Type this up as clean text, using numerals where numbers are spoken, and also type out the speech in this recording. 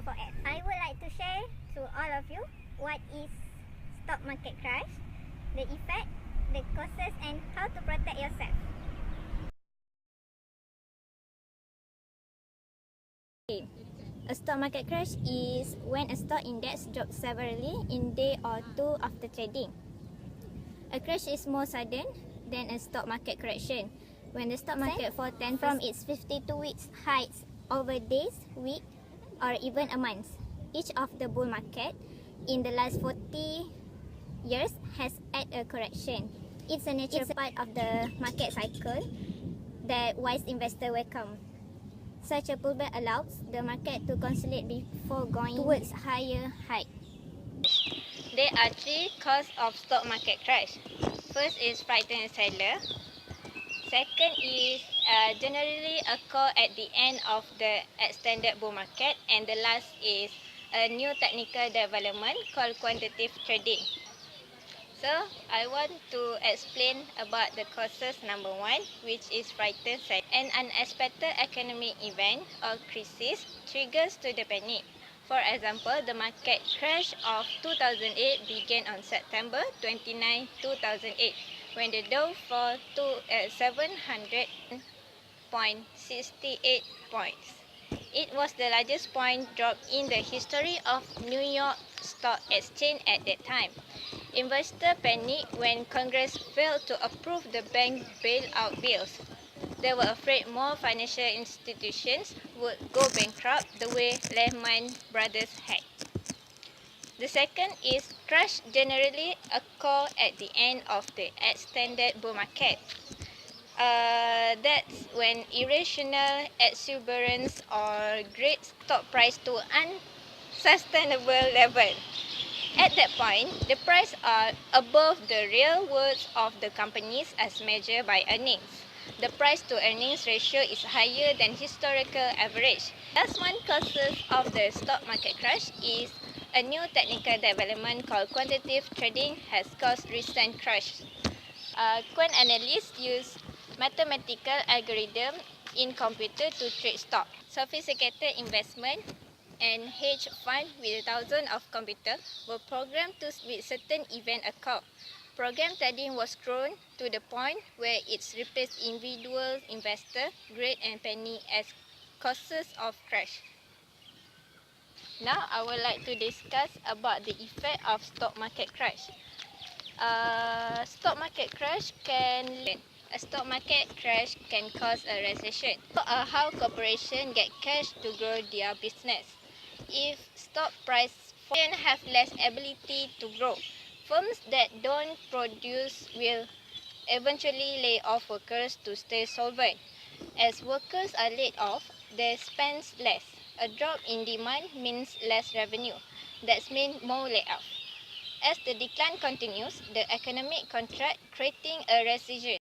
JBA1144F. I would like to share to all of you what is stock market crash, the effect, the causes and how to protect yourself. A stock market crash is when a stock index drops severely in day or two after trading. A crash is more sudden than a stock market correction, when the stock market falls from its 52 weeks heights over days, weeks, or even a month. Each of the bull market in the last 40 years has had a correction. It's a natural part of the market cycle that wise investors welcome. Such a pullback allows the market to consolidate before going towards higher height. There are three causes of stock market crash. First is frightened seller. Second is generally occur at the end of the extended bull market, and the last is a new technical development called quantitative trading. So I want to explain about the causes. Number one, which is frightened seller. An unexpected economic event or crisis triggers to the panic. For example, the market crash of 2008 began on September 29, 2008, when the Dow fell to 700.68 points. It was the largest point drop in the history of New York Stock Exchange at that time. Investors panicked when Congress failed to approve the bank bailout bills. They were afraid more financial institutions would go bankrupt the way Lehman Brothers had. The second is crash generally occur at the end of the extended bull market. That's when irrational exuberance or great stock price to unsustainable level. At that point, the price are above the real worth of the companies as measured by earnings. The price to earnings ratio is higher than historical average. Last one causes of the stock market crash is a new technical development called quantitative trading has caused recent crash. Quant analysts use mathematical algorithm in computer to trade stock. Sophisticated investment and hedge fund with thousands of computers were programmed to with certain event occur. Program trading was grown to the point where it's replaced individual investor, greed and panic as causes of crash. Now I would like to discuss about the effect of stock market crash. Stock market crash a stock market crash can cause a recession. How corporations get cash to grow their business. If stock price falls, have less ability to grow. Firms that don't produce will eventually lay off workers to stay solvent. As workers are laid off, they spend less. A drop in demand means less revenue. That means more layoff. As the decline continues, the economic contract, creating a recession.